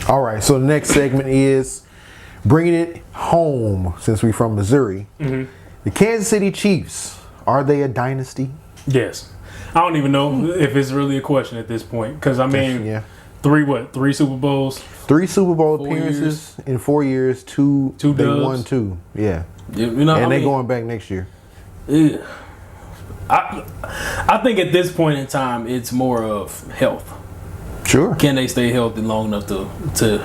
All right, so the next segment is bringing it home since we're from Missouri. Mm-hmm. The Kansas City Chiefs, are they a dynasty? Yes. I don't even know if it's really a question at this point. Because, I mean, Yeah. three Super Bowls? 3 Super Bowl 4 appearances in 4 years, two Two they dubs. won 2. Yeah. You know, And I they mean, going back next year. yeah. I think at this point in time, it's more of health. Sure. Can they stay healthy long enough to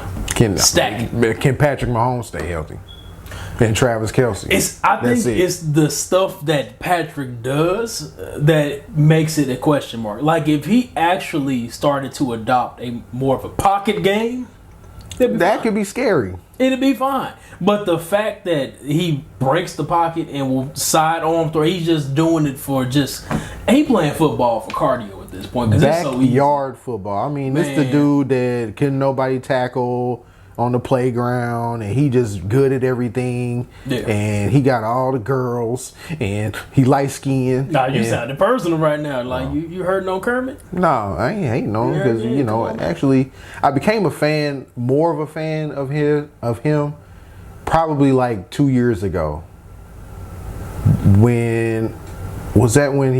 stack it? Can Patrick Mahomes stay healthy? And Travis Kelce. I think it's the stuff that Patrick does that makes it a question mark. Like if he actually started to adopt a more of a pocket game, that could be scary. It'd be fine. But the fact that he breaks the pocket and will sidearm throw, he's just doing it for he playing football for cardio at this point. Backyard football. I mean, this the Man. dude that couldn't nobody tackle on the playground, and he just good at everything. Yeah. And he got all the girls, and he light skinned. Nah, you sounding personal right now. Like you heard no Kermit? No, I ain't hating on him because Yeah, come on, actually, I became more of a fan of him, probably like 2 years ago. When he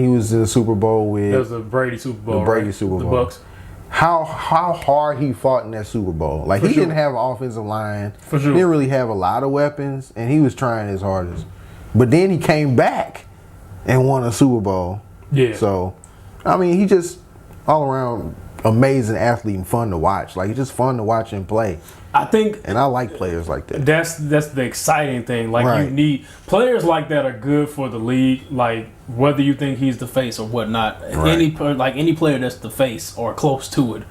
was in the Super Bowl with? That was the Brady Super Bowl. The Brady right? Super Bowl. The Bucks. How hard he fought in that Super Bowl. Like For he sure. didn't have an offensive line. For sure. He didn't really have a lot of weapons, and he was trying his hardest. But then he came back and won a Super Bowl. Yeah. So, I mean, he just all around amazing athlete and fun to watch. Like it's just fun to watch him play. I think And I like players like that. that's the exciting thing. Like Right. you need players like that are good for the league. Like whether you think he's the face or whatnot, Right. any player that's the face or close to it,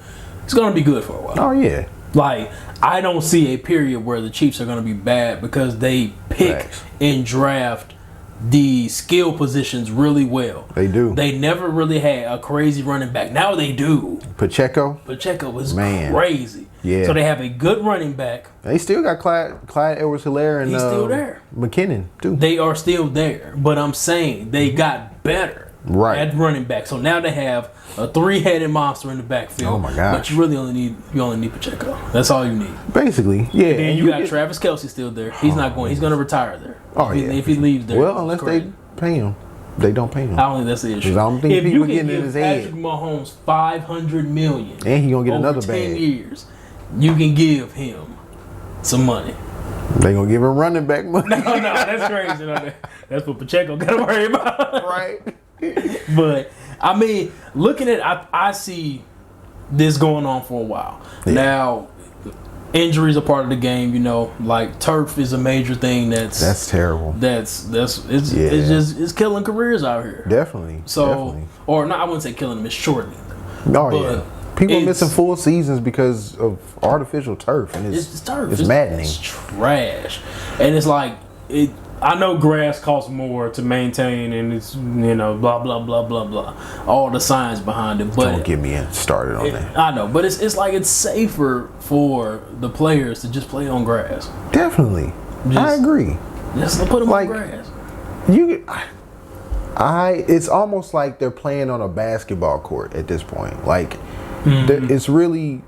it's gonna be good for a while. Oh yeah. Like I don't see a period where the Chiefs are gonna be bad because they pick Facts. and draft the skill positions really well. They do. They never really had a crazy running back. Now they do. Pacheco. Pacheco was Man. crazy. Yeah. So they have a good running back. They still got Clyde Edwards-Helaire and He's still there. McKinnon too. They are still there, but I'm saying they got better Right. at running back. So now they have a 3-headed monster in the backfield. Oh my gosh. But you really only need Pacheco. That's all you need. Basically, yeah. Then and you got get- Travis Kelce still there. He's not going. He's going to retire there. Oh, if yeah. if he leaves there. Well, it's unless crazy. they pay him. They don't pay him. I don't think that's the issue. I don't think if people you can getting in give his head. Patrick Mahomes $500 million And he gonna get over another 10 bag. years, you can give him some money. They gonna give him running back money. No, that's crazy. No, that's what Pacheco got to worry about. Right. But I mean, looking at, I see this going on for a while. Yeah. Now, injuries are part of the game. You know, like turf is a major thing. That's terrible. It's killing careers out here. Definitely. So, definitely. or no, I wouldn't say killing them. It's shortening them. Oh but yeah. People it's- missing full seasons because of artificial turf, and It's turf. It's maddening. It's trash, and it's like it. I know grass costs more to maintain, and it's blah blah blah blah blah, all the science behind it. But Don't get me started on that. I know, but it's like it's safer for the players to just play on grass. Definitely. I agree. Just put them Like- on grass. It's almost like they're playing on a basketball court at this point. Like, it's really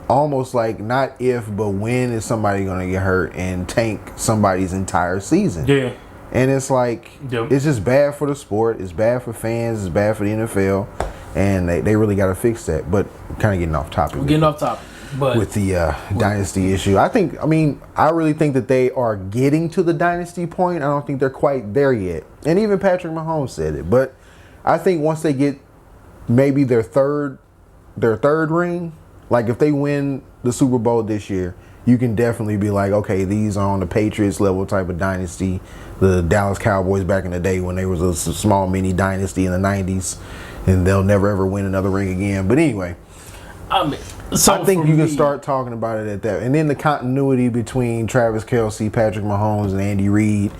almost like not if, but when is somebody going to get hurt and tank somebody's entire season. Yeah. And it's like, Yep. it's just bad for the sport. It's bad for fans. It's bad for the NFL. And they really got to fix that. But kind of getting off topic. We're getting off topic, but With the dynasty issue. I really think that they are getting to the dynasty point. I don't think they're quite there yet. And even Patrick Mahomes said it. But I think once they get maybe their third ring, like if they win the Super Bowl this year, you can definitely be like, okay, these are on the Patriots level type of dynasty. The Dallas Cowboys back in the day when they was a small mini dynasty in the 90s. And they'll never ever win another ring again. But anyway, I mean, so I think for you can me, start talking about it at that. And then the continuity between Travis Kelce, Patrick Mahomes, and Andy Reid.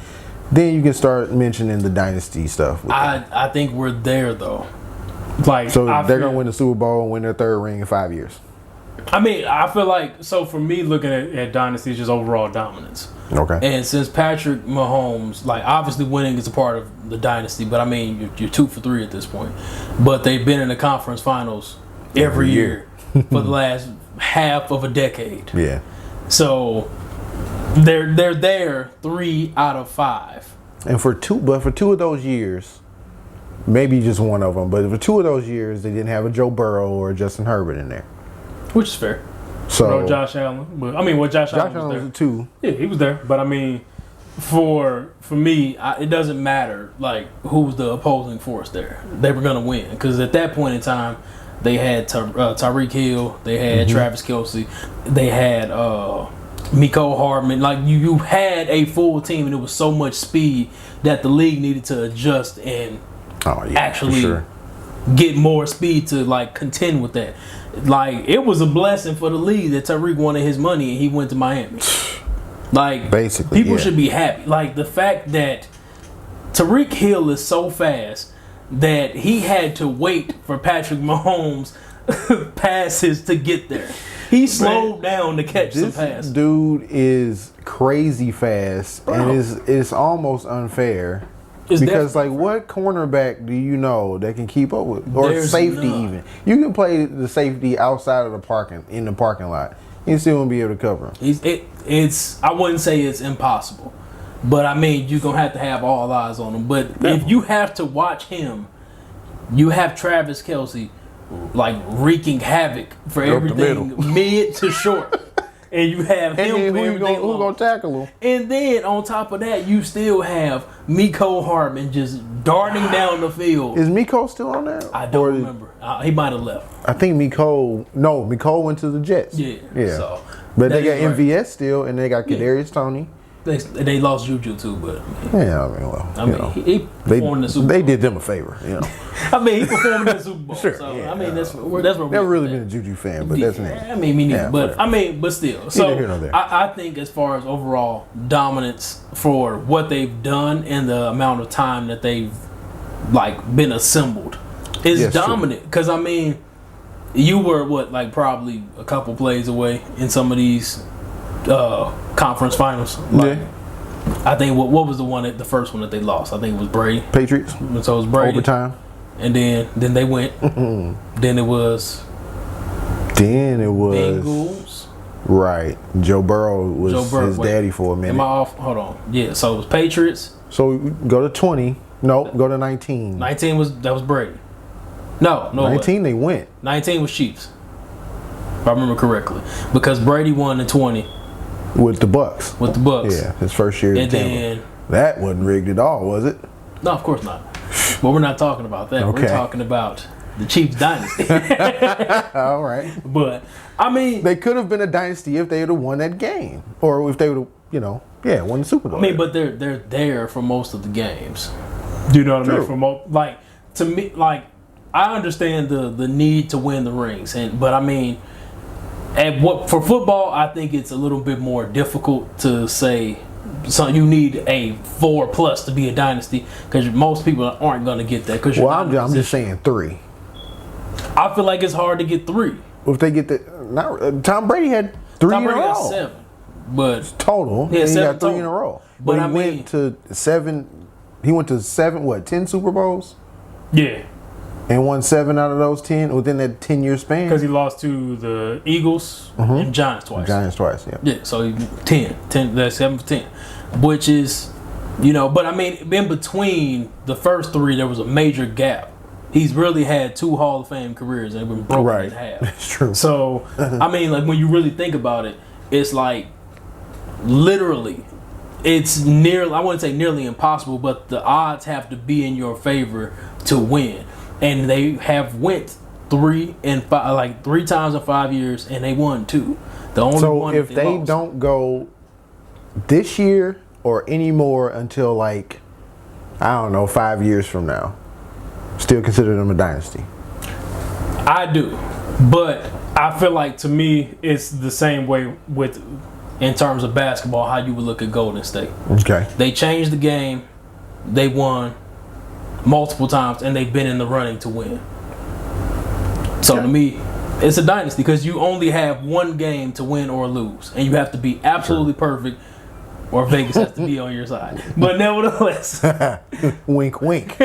Then you can start mentioning the dynasty stuff. With them. I think we're there though. Like, So I they're feel- going to win the Super Bowl and win their third ring in 5 years. I mean, I feel like, so for me, looking at Dynasty is just overall dominance. Okay. And since Patrick Mahomes, like, obviously winning is a part of the Dynasty, but I mean, you're 2 for 3 at this point. But they've been in the conference finals every year for the last half of a decade. Yeah. So they're there 3 out of 5. And for two of those years, maybe just one of them, but for 2 of those years, they didn't have a Joe Burrow or a Justin Herbert in there. Which is fair. So No Josh Allen. But, Josh Allen was there. was a 2. Yeah, he was there. But for me, it doesn't matter like who's the opposing force there. They were gonna win because at that point in time, they had Tyreek Hill, they had Travis Kelce, they had Mecole Hardman. Like you had a full team, and it was so much speed that the league needed to adjust and actually get more speed to like contend with that. Like it was a blessing for the league that Tyreek wanted his money and he went to Miami. Like basically, people should be happy. Like the fact that Tyreek Hill is so fast that he had to wait for Patrick Mahomes passes to get there. He slowed down to catch some passes. This dude is crazy fast, and it's almost unfair. Because like, what cornerback do you know that can keep up with, or safety even? You can play the safety outside of in the parking lot. You still won't be able to cover him. I wouldn't say it's impossible, but you're gonna have all eyes on him. But if you have to watch him, you have Travis Kelce like wreaking havoc for everything mid to short. And you have him. And then who's gonna tackle him? And then on top of that, you still have Mecole Hardman just darting down the field. Is Mecole still on there? I don't remember. He might have left. I think Mecole went to the Jets. Yeah. So, but they got MVS still, and they got Kadarius Toney. They lost Juju too, but he performed in the Super Bowl. They did them a favor, he performed in the Super Bowl. Sure, so that's where never really been a Juju fan, but that's me. Me neither. But still. So I think as far as overall dominance for what they've done and the amount of time that they've been assembled is dominant. Because you were probably a couple plays away in some of these conference finals. I think what was the first one that they lost? I think it was Brady. Patriots. So it was Brady. Overtime. And then they went. Then it was Bengals. Right. Joe Burrow was his daddy for a minute. Am I off? Hold on. Yeah, so it was Patriots. So go to 20. No, go to 19. 19 was Brady. No. 19 they went. 19 was Chiefs. If I remember correctly. Because Brady won in 20. With the Bucks. Yeah, his first year in Tampa. That wasn't rigged at all, was it? No, of course not. But we're not talking about that. Okay. We're talking about the Chiefs dynasty. All right. But, they could have been a dynasty if they would have won that game. Or if they would have, won the Super Bowl. But they're there for most of the games. Do you know what I mean? To me, I understand the need to win the rings. But for football, I think it's a little bit more difficult to say. So you need a 4+ to be a dynasty because most people aren't going to get that. I'm just saying 3. I feel like it's hard to get 3. If they get Tom Brady had 3 in a row. Got 7, but total. Yeah, he got 3 in a row. But he went to 7. He went to 10 Super Bowls. Yeah. And won 7 out of those 10 within that 10-year span. Because he lost to the Eagles and Giants twice. Yeah. Yeah, so 10. That's 7 for 10. Which is, but in between the first 3, there was a major gap. He's really had 2 Hall of Fame careers and they've been broken in half. That's true. So, when you really think about it, it's literally, it's I wouldn't say nearly impossible, but the odds have to be in your favor to win. And they have went 3 and 5, 3 times in 5 years, and they won 2. The only one if they lost. Don't go this year or anymore until 5 years from now, still consider them a dynasty. I do, but I feel like to me it's the same way in terms of basketball how you would look at Golden State. Okay. They changed the game. They won multiple times, and they've been in the running to win. So to me, it's a dynasty because you only have one game to win or lose, and you have to be absolutely perfect, or Vegas has to be on your side. But nevertheless, wink, wink.